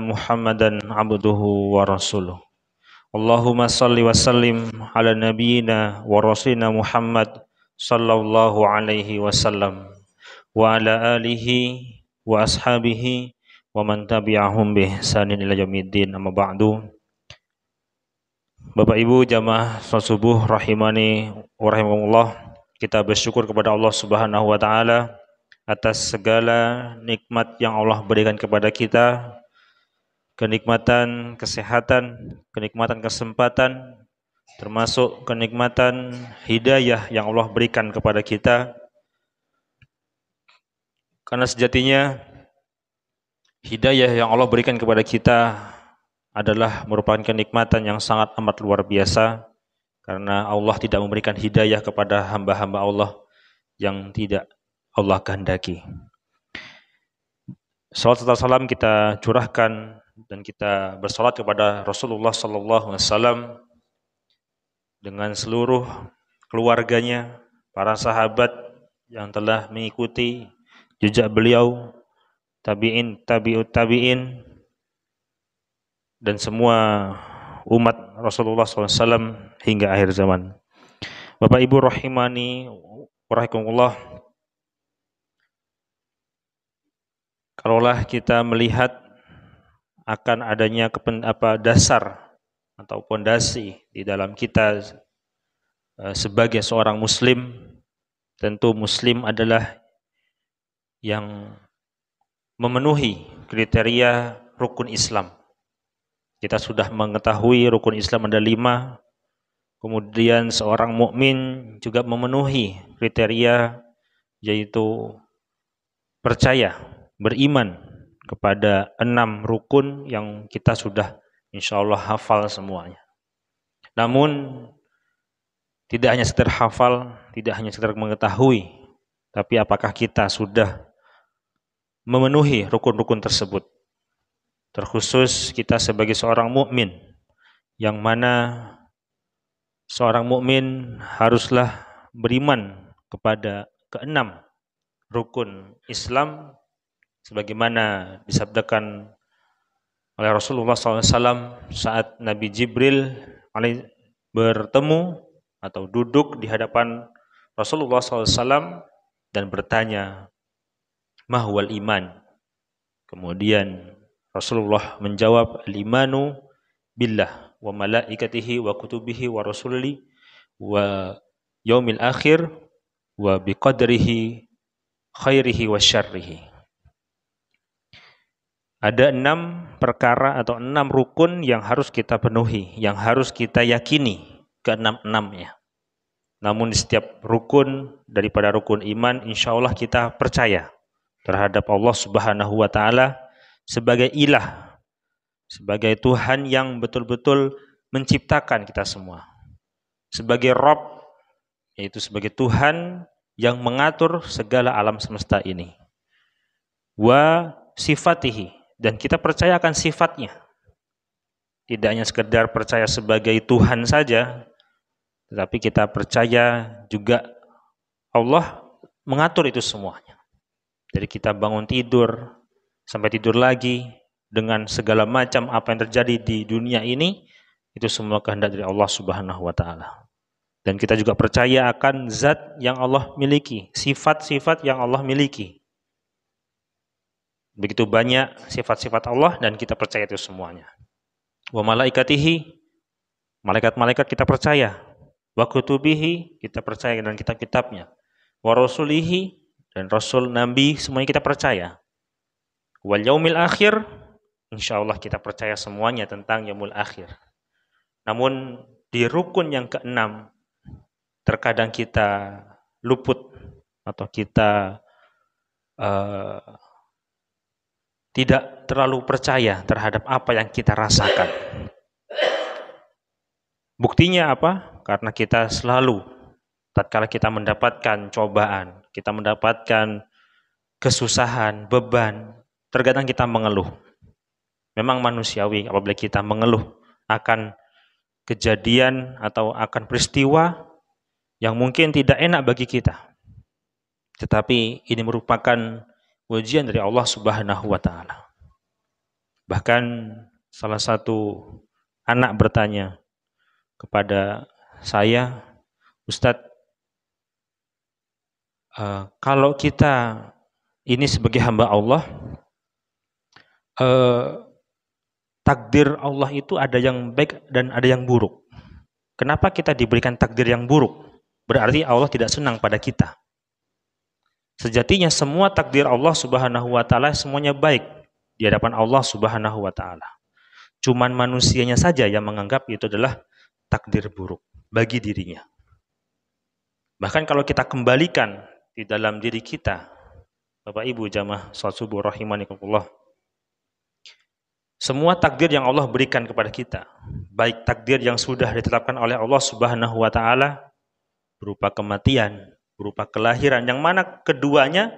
Muhammadan abduhu wa rasuluh. Allahumma salli wa sallim ala nabiyyina wa rasulina Muhammad sallallahu alaihi wasallam wa ala alihi wa ashabihi wa man tabi'ahum bi ihsanin ila yaumiddin. Amma ba'du. Bapak Ibu jamaah salat subuh rahimani wa rahimakumullah, kita bersyukur kepada Allah Subhanahu wa taala atas segala nikmat yang Allah berikan kepada kita, kenikmatan kesehatan, kenikmatan kesempatan, termasuk kenikmatan hidayah yang Allah berikan kepada kita. Karena sejatinya hidayah yang Allah berikan kepada kita adalah merupakan kenikmatan yang sangat amat luar biasa, karena Allah tidak memberikan hidayah kepada hamba-hamba Allah yang tidak Allah kehendaki. Salawat serta salam kita curahkan dan kita bersolat kepada Rasulullah sallallahu alaihi wasallam dengan seluruh keluarganya, para sahabat yang telah mengikuti jejak beliau, tabi'in, tabi'ut tabi'in, dan semua umat Rasulullah SAW hingga akhir zaman. Bapak Ibu rahimani rahimakumullah, kalaulah kita melihat akan adanya dasar atau pondasi di dalam kita sebagai seorang muslim, tentu muslim adalah yang memenuhi kriteria rukun Islam. Kita sudah mengetahui rukun Islam ada 5, kemudian seorang mukmin juga memenuhi kriteria, yaitu percaya, beriman kepada 6 rukun yang kita sudah insya Allah hafal semuanya. Namun tidak hanya sekedar hafal, tidak hanya sekedar mengetahui, tapi apakah kita sudah memenuhi rukun-rukun tersebut. Terkhusus kita sebagai seorang mukmin, yang mana seorang mukmin haruslah beriman kepada ke-6 rukun Islam, sebagaimana disabdakan oleh Rasulullah SAW saat Nabi Jibril bertemu atau duduk di hadapan Rasulullah SAW dan bertanya, "Mahwal iman?" Kemudian Rasulullah menjawab, "Al-imanu billah wa malaikatihi wa kutubihi wa rasuli wa yaumil akhir wa biqadrihi khairihi wa syarrihi." Ada 6 perkara atau 6 rukun yang harus kita penuhi, yang harus kita yakini ke-6-6-nya. Namun di setiap rukun daripada rukun iman, insya Allah kita percaya terhadap Allah Subhanahu wa taala sebagai ilah, sebagai Tuhan yang betul-betul menciptakan kita semua, sebagai Rabb, yaitu sebagai Tuhan yang mengatur segala alam semesta ini, wa sifatihi, dan kita percaya akan sifatnya, tidak hanya sekedar percaya sebagai Tuhan saja, tetapi kita percaya juga Allah mengatur itu semuanya. Dari kita bangun tidur sampai tidur lagi, dengan segala macam apa yang terjadi di dunia ini, itu semua kehendak dari Allah Subhanahu wa taala. Dan kita juga percaya akan zat yang Allah miliki, sifat-sifat yang Allah miliki. Begitu banyak sifat-sifat Allah dan kita percaya itu semuanya. Wa malaikatihi, malaikat-malaikat kita percaya. Wa kutubihi, kita percaya dengan kitab-kitabnya. Wa rasulihi, dan rasul, nabi, semuanya kita percaya. Wal yaumil akhir, insyaallah kita percaya semuanya tentang yaumul akhir. Namun di rukun yang ke-6 terkadang kita luput atau kita tidak terlalu percaya terhadap apa yang kita rasakan. Buktinya apa? Karena kita selalu, tatkala kita mendapatkan cobaan, kita mendapatkan kesusahan, beban, terkadang kita mengeluh. Memang manusiawi apabila kita mengeluh akan kejadian atau akan peristiwa yang mungkin tidak enak bagi kita. Tetapi ini merupakan ujian dari Allah Subhanahu wa taala. Bahkan salah satu anak bertanya kepada saya, Ustadz, kalau kita ini sebagai hamba Allah, takdir Allah itu ada yang baik dan ada yang buruk. Kenapa kita diberikan takdir yang buruk? Berarti Allah tidak senang pada kita. Sejatinya semua takdir Allah Subhanahu wa taala semuanya baik di hadapan Allah Subhanahu wa taala. Cuman manusianya saja yang menganggap itu adalah takdir buruk bagi dirinya. Bahkan kalau kita kembalikan di dalam diri kita, Bapak Ibu jamaah salat subuh rahimanillah, semua takdir yang Allah berikan kepada kita, baik takdir yang sudah ditetapkan oleh Allah Subhanahu wa taala berupa kematian, berupa kelahiran, yang mana keduanya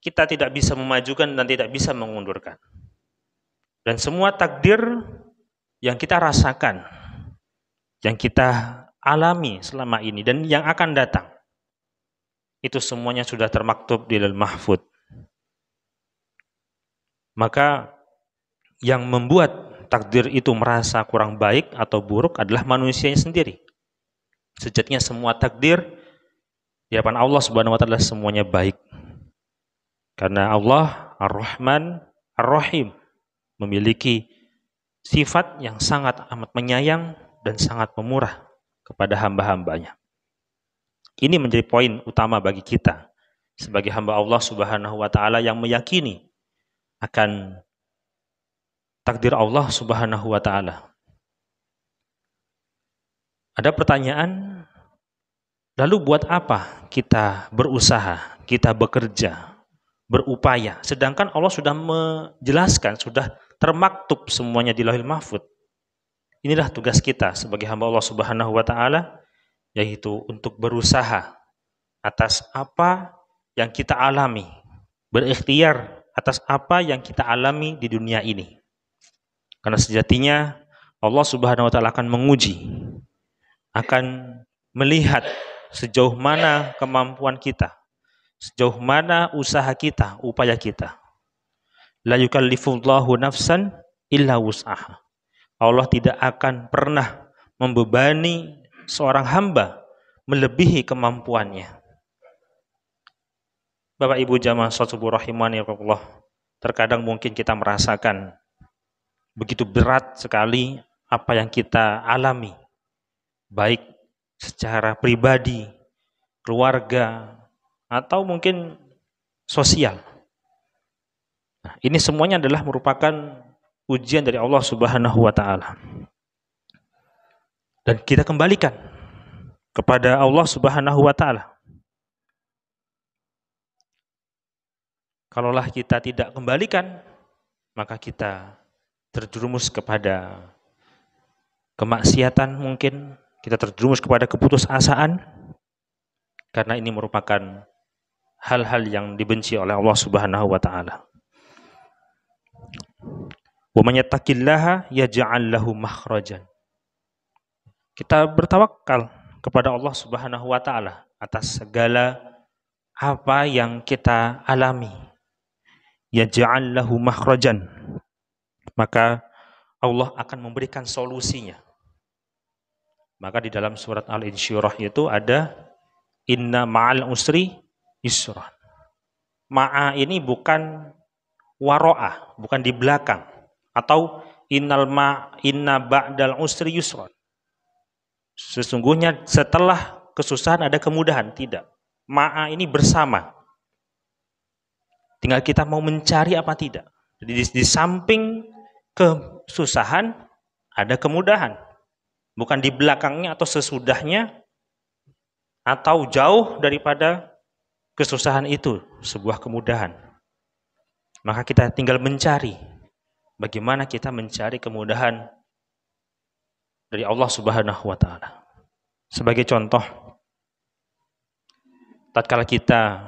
kita tidak bisa memajukan dan tidak bisa mengundurkan. Dan semua takdir yang kita rasakan, yang kita alami selama ini dan yang akan datang, itu semuanya sudah termaktub di Lauhul Mahfuz. Maka yang membuat takdir itu merasa kurang baik atau buruk adalah manusianya sendiri. Sejatinya semua takdir di hadapan Allah Subhanahu wa taala semuanya baik. Karena Allah Ar-Rahman Ar-Rahim memiliki sifat yang sangat amat menyayang dan sangat pemurah kepada hamba-hambanya. Ini menjadi poin utama bagi kita sebagai hamba Allah Subhanahu wa taala yang meyakini akan takdir Allah Subhanahu wa taala. Ada pertanyaan, lalu buat apa kita berusaha, kita bekerja, berupaya, sedangkan Allah sudah menjelaskan, sudah termaktub semuanya di Lauhul Mahfuz. Inilah tugas kita sebagai hamba Allah Subhanahu wa taala, yaitu untuk berusaha atas apa yang kita alami, berikhtiar atas apa yang kita alami di dunia ini. Karena sejatinya Allah Subhanahu wa taala akan menguji, akan melihat sejauh mana kemampuan kita, sejauh mana usaha kita, upaya kita. La yukallifullahu nafsan illa wus'aha. Allah tidak akan pernah membebani seorang hamba melebihi kemampuannya. Bapak Ibu jamaah salat subuh rahimanillah, terkadang mungkin kita merasakan begitu berat sekali apa yang kita alami, baik secara pribadi, keluarga, atau mungkin sosial. Nah, ini semuanya adalah merupakan ujian dari Allah Subhanahu wa taala. Dan kita kembalikan kepada Allah Subhanahu wa taala. Kalaulah kita tidak kembalikan, maka kita terjerumus kepada kemaksiatan, mungkin kita terjerumus kepada keputusasaan, karena ini merupakan hal-hal yang dibenci oleh Allah Subhanahu wa taala. Wa may yattaqillaha yaj'al lahu makhrajan. Kita bertawakal kepada Allah Subhanahu wa taala atas segala apa yang kita alami. Yaj'al lahu makhrajan. Maka Allah akan memberikan solusinya. Maka di dalam surat Al-Insyirah itu ada inna ma'al usri yusra. Ma'a ini bukan waro'ah, bukan di belakang, atau inna ba'dal usri yusra. Sesungguhnya setelah kesusahan ada kemudahan, tidak. Ma'a ini bersama. Tinggal kita mau mencari apa tidak. Jadi di samping kesusahan ada kemudahan. Bukan di belakangnya atau sesudahnya atau jauh daripada kesusahan itu sebuah kemudahan. Maka kita tinggal mencari bagaimana kita mencari kemudahan dari Allah Subhanahu wa taala. Sebagai contoh, tatkala kita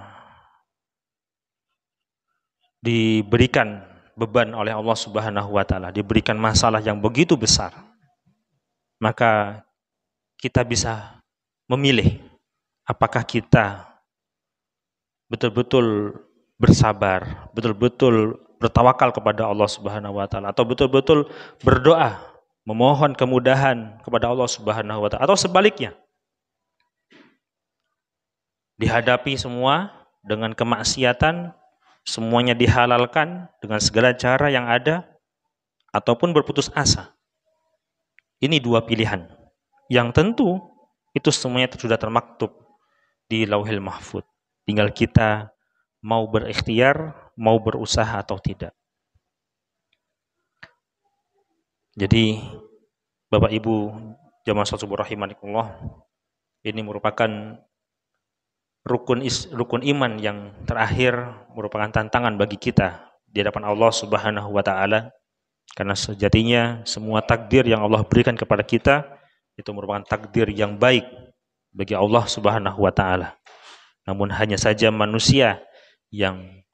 diberikan beban oleh Allah Subhanahu wa taala, diberikan masalah yang begitu besar, maka kita bisa memilih apakah kita betul-betul bersabar, betul-betul bertawakal kepada Allah Subhanahu wa taala atau betul-betul berdoa memohon kemudahan kepada Allah Subhanahu wa taala atau sebaliknya dihadapi semua dengan kemaksiatan, semuanya dihalalkan dengan segala cara yang ada ataupun berputus asa. Ini dua pilihan yang tentu itu semuanya sudah termaktub di Lauhil Mahfuz. Tinggal kita mau berikhtiar, mau berusaha atau tidak. Jadi Bapak Ibu jamaah salat subuh rahimakumullah, ini merupakan rukun iman yang terakhir, merupakan tantangan bagi kita di hadapan Allah Subhanahu wa taala, karena sejatinya semua takdir yang Allah berikan kepada kita itu merupakan takdir yang baik bagi Allah Subhanahu wa taala. Namun hanya saja manusia yang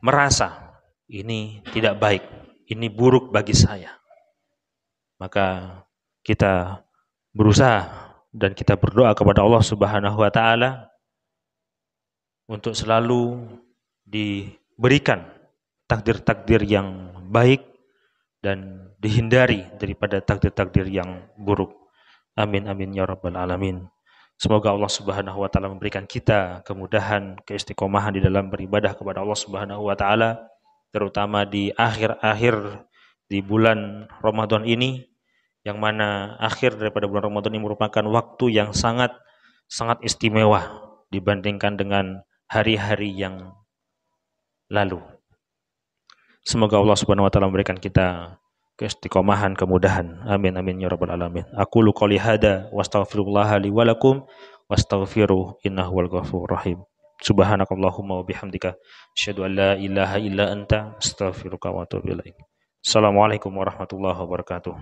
merasa ini tidak baik, ini buruk bagi saya. Maka kita berusaha dan kita berdoa kepada Allah Subhanahu wa taala untuk selalu diberikan takdir-takdir yang baik dan dihindari daripada takdir-takdir yang buruk. Amin amin ya rabbal alamin. Semoga Allah Subhanahu wa taala memberikan kita kemudahan, keistiqomahan di dalam beribadah kepada Allah Subhanahu wa taala, terutama di akhir-akhir di bulan Ramadan ini, yang mana akhir daripada bulan Ramadan ini merupakan waktu yang sangat istimewa dibandingkan dengan hari-hari yang lalu. Semoga Allah Subhanahu wa taala memberikan kita keistiqomahan, kemudahan. Amin amin ya rabbal alamin. Aqulu qouli hada wastaghfirullah li wa lakum wastaghfiruh innahu wal ghafurur rahim. Subhanakallahumma wa bihamdika asyhadu an la ilaha illa anta astaghfiruka wa atubu ilaik. Assalamualaikum warahmatullahi wabarakatuh.